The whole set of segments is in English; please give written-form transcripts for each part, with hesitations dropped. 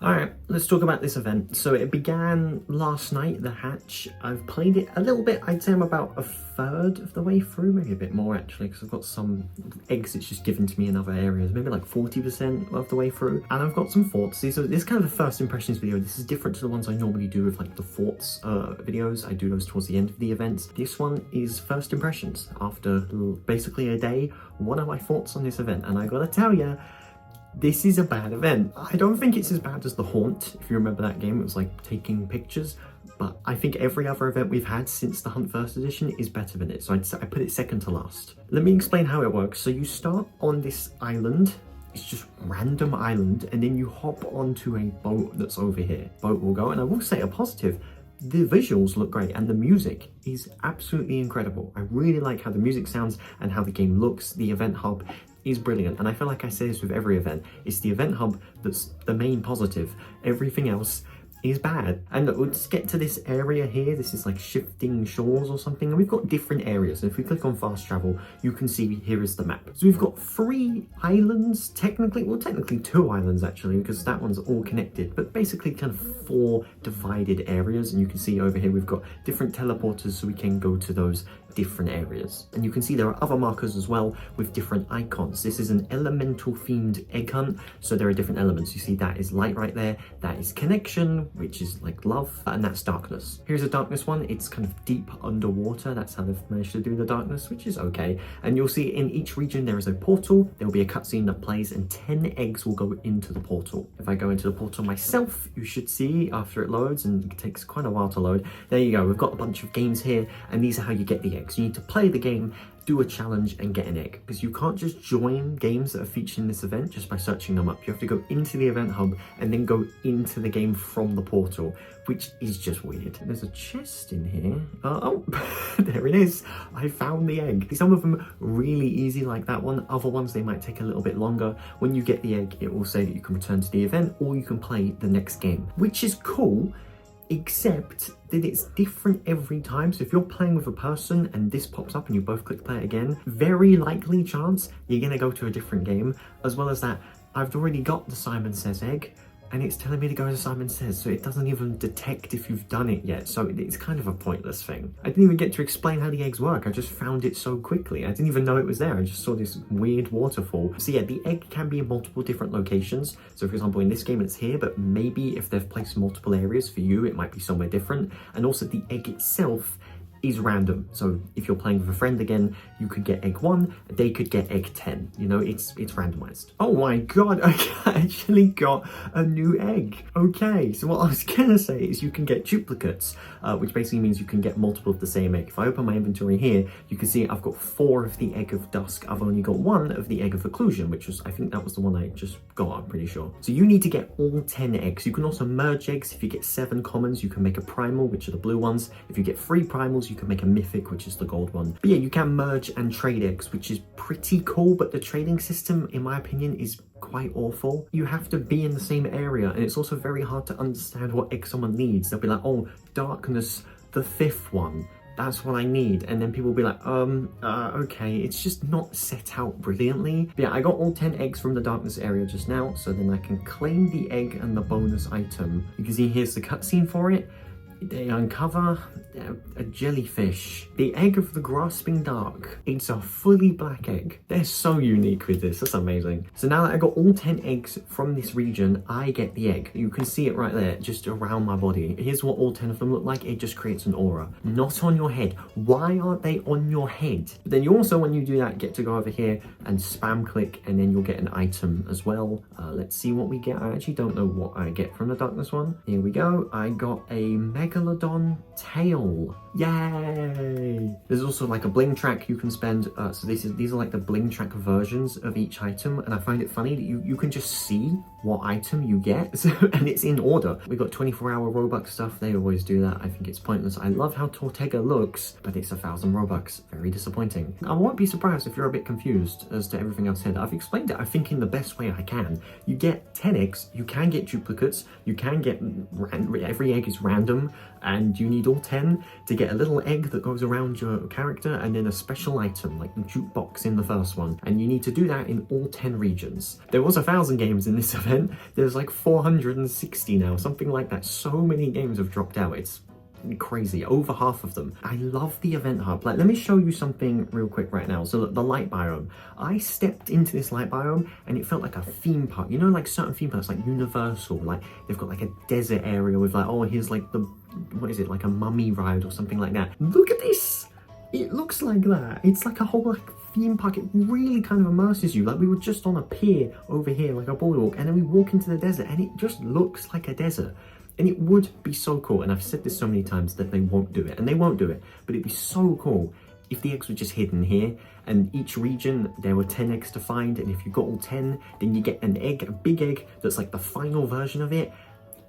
Alright, let's talk about this event. So it began last night, the hatch. I've played it a little bit. I'd say I'm about a third of the way through, maybe a bit more actually, because I've got some eggs it's just given to me in other areas, maybe like 40% of the way through. And I've got some thoughts. This is kind of a first impressions video. This is different to the ones I normally do with like the thoughts videos. I do those towards the end of the event. This one is first impressions. After basically a day, what are my thoughts on this event? And I gotta tell you, this is a bad event. I don't think it's as bad as The Haunt, if you remember that game. It was like taking pictures, but I think every other event we've had since the Hunt First Edition is better than it, so I put it second to last. Let me explain how it works. So you start on this island. It's just random island, and then you hop onto a boat that's over here. Boat will go, and I will say a positive. The visuals look great and the music is absolutely incredible. I really like how the music sounds and how the game looks. The event hub is brilliant, and I feel like I say this with every event. It's the event hub that's the main positive. Everything else is bad. And look, we'll just get to this area here. This is like shifting shores or something, and we've got different areas. And if we click on fast travel, you can see here is the map. So we've got 3 islands, technically 2 islands actually, because that one's all connected, but basically kind of 4 divided areas. And you can see over here we've got different teleporters, so we can go to those different areas. And you can see there are other markers as well with different icons. This is an elemental themed egg hunt, so there are different elements. You see that is light right there, that is connection, which is like love, and that's darkness. Here's a darkness one. It's kind of deep underwater. That's how they've managed to do the darkness, which is okay. And you'll see in each region there is a portal. There will be a cutscene that plays, and 10 eggs will go into the portal. If I go into the portal myself, you should see after it loads, and it takes quite a while to load. There you go. We've got a bunch of games here, and these are how you get the eggs. You need to play the game, do a challenge, and get an egg, because you can't just join games that are featured in this event just by searching them up. You have to go into the event hub and then go into the game from the portal, which is just weird. There's a chest in here. Oh, there it is. I found the egg. Some of them really easy like that one. Other ones, they might take a little bit longer. When you get the egg, it will say that you can return to the event or you can play the next game, which is cool, except that it's different every time. So if you're playing with a person and this pops up and you both click play again, very likely chance you're gonna go to a different game. As well as that, I've already got the Simon Says egg, and it's telling me to go to Simon Says, so it doesn't even detect if you've done it yet. So it's kind of a pointless thing. I didn't even get to explain how the eggs work. I just found it so quickly. I didn't even know it was there. I just saw this weird waterfall. So yeah, the egg can be in multiple different locations. So for example, in this game it's here, but maybe if they've placed multiple areas for you, it might be somewhere different. And also the egg itself is random. So if you're playing with a friend again, you could get egg 1, they could get egg 10. You know, it's randomized. Oh my god, I actually got a new egg. Okay, so what I was gonna say is you can get duplicates, which basically means you can get multiple of the same egg. If I open my inventory here, you can see I've got 4 of the egg of dusk. I've only got 1 of the egg of occlusion, which was, I think that was the one I just got, I'm pretty sure. So you need to get all 10 eggs. You can also merge eggs. If you get 7 commons, you can make a primal, which are the blue ones. If you get 3 primals, you can make a mythic, which is the gold one. But yeah, you can merge and trade eggs, which is pretty cool, but the trading system, in my opinion, is quite awful. You have to be in the same area, and it's also very hard to understand what egg someone needs. They'll be like, oh, darkness, the 5th one. That's what I need. And then people will be like, okay. It's just not set out brilliantly. But yeah, I got all 10 eggs from the darkness area just now, so then I can claim the egg and the bonus item. You can see here's the cutscene for it. They uncover a jellyfish. The egg of the grasping dark. It's a fully black egg. They're so unique with this. That's amazing. So now that I got all 10 eggs from this region, I get the egg. You can see it right there, just around my body. Here's what all 10 of them look like. It just creates an aura. Not on your head. Why aren't they on your head? But then you also, when you do that, get to go over here and spam click, and then you'll get an item as well. Let's see what we get. I actually don't know what I get from the darkness one. Here we go. I got a Megalodon tail. Yay! There's also like a bling track you can spend. So these are like the bling track versions of each item, and I find it funny that you can just see what item you get, and it's in order. We got 24-hour Robux stuff. They always do that. I think it's pointless. I love how Tortega looks, but it's 1,000 Robux. Very disappointing. I won't be surprised if you're a bit confused as to everything I've said. I've explained it, I think, in the best way I can. You get 10 eggs, you can get duplicates, you can get every egg is random, and you need all 10 to get a little egg that goes around your character, and then a special item like the jukebox in the first one, and you need to do that in all 10 regions. There was 1,000 games in this event. There's like 460 now, something like that. So many games have dropped out. It's crazy, over half of them. I love the event hub. Like, let me show you something real quick right now. So the light biome, I stepped into this light biome and it felt like a theme park. You know, like certain theme parks like Universal, like they've got like a desert area with like, oh, here's like the, what is it, like a mummy ride or something like that. Look at this, it looks like that. It's like a whole like theme park. It really kind of immerses you. Like, we were just on a pier over here, like a boardwalk, and then we walk into the desert and it just looks like a desert. And it would be so cool, and I've said this so many times that they won't do it, and they won't do it, but it'd be so cool if the eggs were just hidden here, and each region there were 10 eggs to find, and if you got all 10, then you get an egg, a big egg, that's like the final version of it,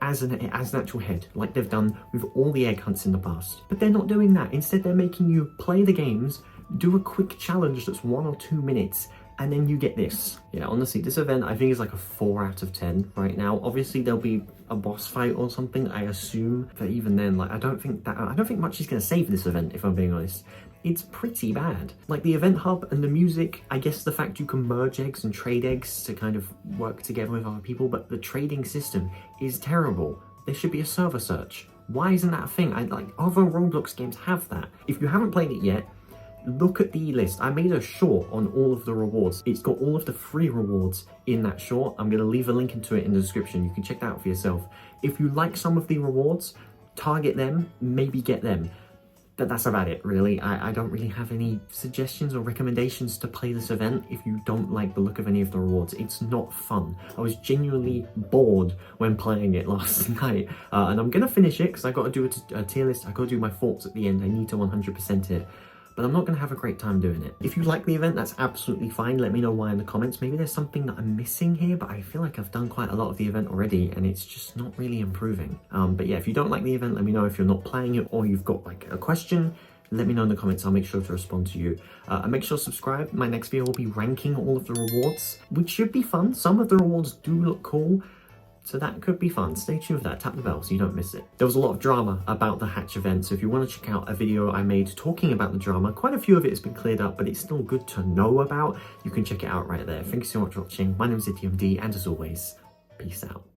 as an actual head, like they've done with all the egg hunts in the past. But they're not doing that. Instead, they're making you play the games, do a quick challenge that's 1 or 2 minutes, and then you get this. Yeah, honestly, this event I think is like a 4 out of 10 right now. Obviously, there'll be a boss fight or something, I assume, but even then, like, I don't think much is gonna save this event, if I'm being honest. It's pretty bad. Like, the event hub and the music, I guess the fact you can merge eggs and trade eggs to kind of work together with other people, but the trading system is terrible. There should be a server search. Why isn't that a thing? Like, other Roblox games have that. If you haven't played it yet, look at the list. I made a short on all of the rewards. It's got all of the free rewards in that short. I'm going to leave a link into it in the description. You can check that out for yourself. If you like some of the rewards, target them, maybe get them. But that's about it, really. I don't really have any suggestions or recommendations to play this event if you don't like the look of any of the rewards. It's not fun. I was genuinely bored when playing it last night. And I'm going to finish it because I got to do a tier list. I got to do my thoughts at the end. I need to 100% it. But I'm not going to have a great time doing it. If you like the event, that's absolutely fine. Let me know why in the comments. Maybe there's something that I'm missing here, but I feel like I've done quite a lot of the event already and it's just not really improving. But yeah, if you don't like the event, let me know. If you're not playing it or you've got like a question, let me know in the comments. I'll make sure to respond to you. And make sure to subscribe. My next video will be ranking all of the rewards, which should be fun. Some of the rewards do look cool, so that could be fun. Stay tuned for that. Tap the bell so you don't miss it. There was a lot of drama about the hatch event, so if you want to check out a video I made talking about the drama, quite a few of it has been cleared up, but it's still good to know about. You can check it out right there. Thank you so much for watching. My name is zdmd, and as always, peace out.